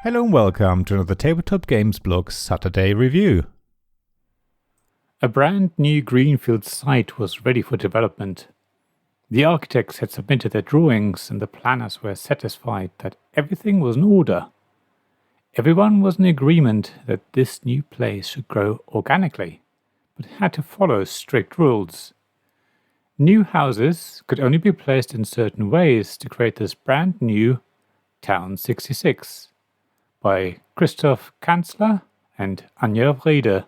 Hello and welcome to another Tabletop Games Blog Saturday review. A brand new greenfield site was ready for development. The architects had submitted their drawings and the planners were satisfied that everything was in order. Everyone was in agreement that this new place should grow organically, but had to follow strict rules. New houses could only be placed in certain ways to create this brand new Town 66. By Christoph Kanzler and Anja Vrede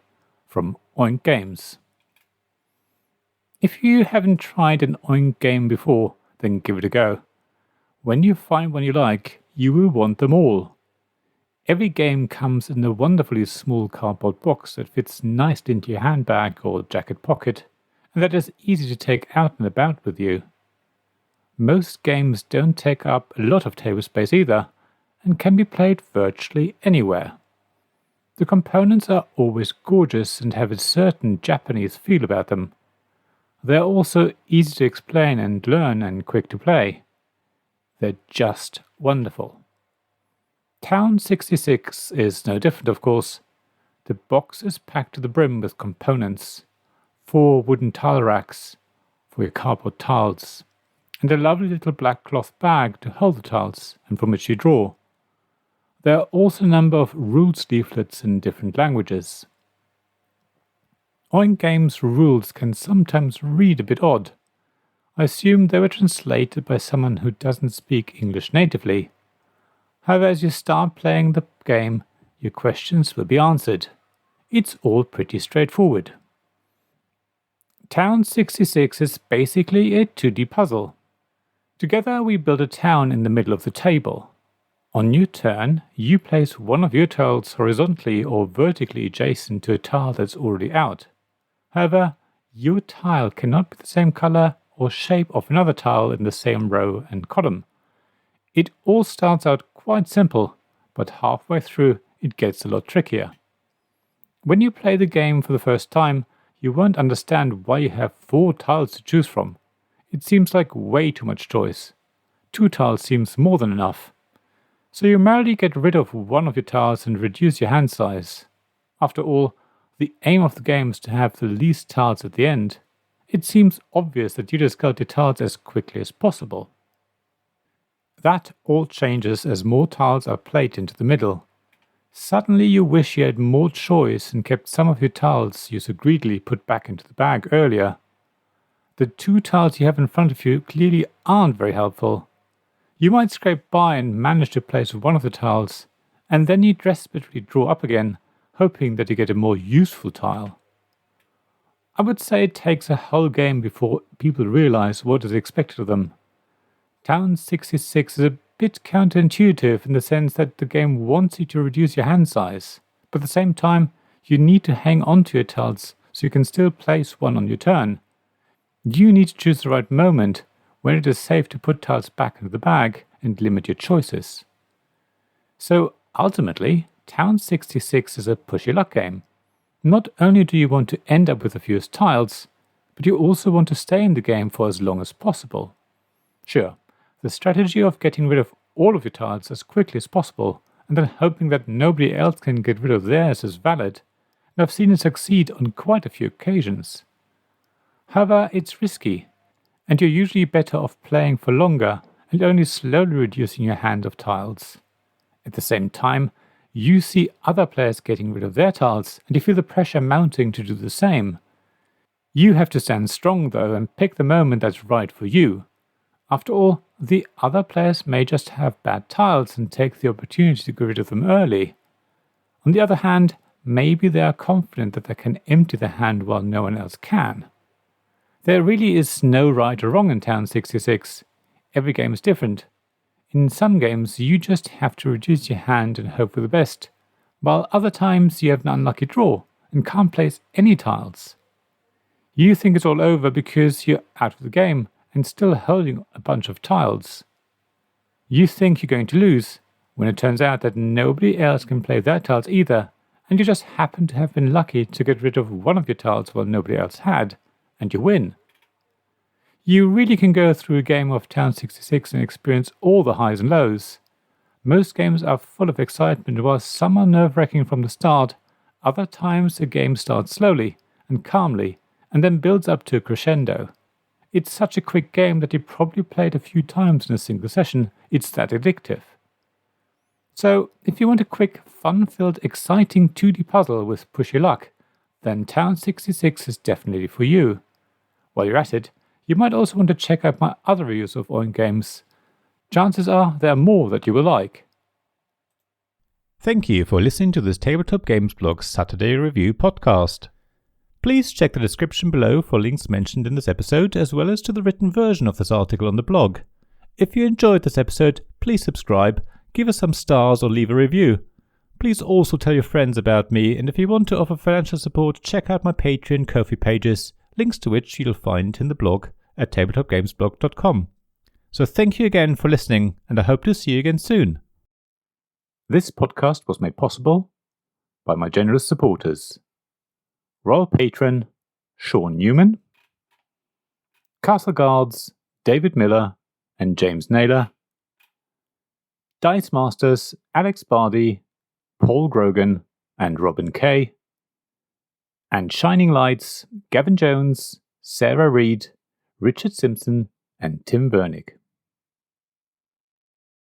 from Oink Games. If you haven't tried an Oink game before, then give it a go. When you find one you like, you will want them all. Every game comes in a wonderfully small cardboard box that fits nicely into your handbag or jacket pocket, and that is easy to take out and about with you. Most games don't take up a lot of table space either, and can be played virtually anywhere. The components are always gorgeous and have a certain Japanese feel about them. They are also easy to explain and learn and quick to play. They're just wonderful. Town 66 is no different, of course. The box is packed to the brim with components, 4 wooden tile racks for your cardboard tiles, and a lovely little black cloth bag to hold the tiles and from which you draw. There are also a number of rules leaflets in different languages. Oink Games rules can sometimes read a bit odd. I assume they were translated by someone who doesn't speak English natively. However, as you start playing the game, your questions will be answered. It's all pretty straightforward. Town 66 is basically a 2D puzzle. Together we build a town in the middle of the table. On your turn, you place one of your tiles horizontally or vertically adjacent to a tile that's already out. However, your tile cannot be the same color or shape of another tile in the same row and column. It all starts out quite simple, but halfway through it gets a lot trickier. When you play the game for the first time, you won't understand why you have 4 tiles to choose from. It seems like way too much choice. 2 tiles seems more than enough. So you merely get rid of one of your tiles and reduce your hand size. After all, the aim of the game is to have the least tiles at the end. It seems obvious that you discard your tiles as quickly as possible. That all changes as more tiles are played into the middle. Suddenly you wish you had more choice and kept some of your tiles you so greedily put back into the bag earlier. The 2 tiles you have in front of you clearly aren't very helpful. You might scrape by and manage to place one of the tiles, and then you desperately draw up again, hoping that you get a more useful tile. I would say it takes a whole game before people realize what is expected of them. Town 66 is a bit counterintuitive in the sense that the game wants you to reduce your hand size, but at the same time you need to hang on to your tiles so you can still place one on your turn. You need to choose the right moment when it is safe to put tiles back into the bag and limit your choices. So ultimately, Town 66 is a push your luck game. Not only do you want to end up with the fewest tiles, but you also want to stay in the game for as long as possible. Sure, the strategy of getting rid of all of your tiles as quickly as possible and then hoping that nobody else can get rid of theirs is valid, and I've seen it succeed on quite a few occasions. However, it's risky, and you're usually better off playing for longer and only slowly reducing your hand of tiles. At the same time, you see other players getting rid of their tiles and you feel the pressure mounting to do the same. You have to stand strong though and pick the moment that's right for you. After all, the other players may just have bad tiles and take the opportunity to get rid of them early. On the other hand, maybe they are confident that they can empty the hand while no one else can. There really is no right or wrong in Town 66. Every game is different. In some games, you just have to reduce your hand and hope for the best, while other times you have an unlucky draw and can't place any tiles. You think it's all over because you're out of the game and still holding a bunch of tiles. You think you're going to lose, when it turns out that nobody else can play their tiles either, and you just happen to have been lucky to get rid of one of your tiles while nobody else had, and you win. You really can go through a game of Town 66 and experience all the highs and lows. Most games are full of excitement, while some are nerve-wracking from the start. Other times a game starts slowly and calmly, and then builds up to a crescendo. It's such a quick game that you probably play it a few times in a single session. It's that addictive. So, if you want a quick, fun-filled, exciting 2D puzzle with push your luck, then Town 66 is definitely for you. While you're at it, you might also want to check out my other reviews of Oink games. Chances are there are more that you will like. Thank you for listening to this Tabletop Games Blog Saturday Review podcast. Please check the description below for links mentioned in this episode, as well as to the written version of this article on the blog. If you enjoyed this episode, please subscribe, give us some stars, or leave a review. Please also tell your friends about me, and if you want to offer financial support, check out my Patreon and Ko-fi pages, links to which you'll find in the blog at tabletopgamesblog.com. So thank you again for listening, and I hope to see you again soon. This podcast was made possible by my generous supporters: Royal Patron Sean Newman, Castle Guards David Miller and James Naylor, Dice Masters Alex Bardi, Paul Grogan and Robin Kay, and Shining Lights Gavin Jones, Sarah Reed, Richard Simpson and Tim Vernick.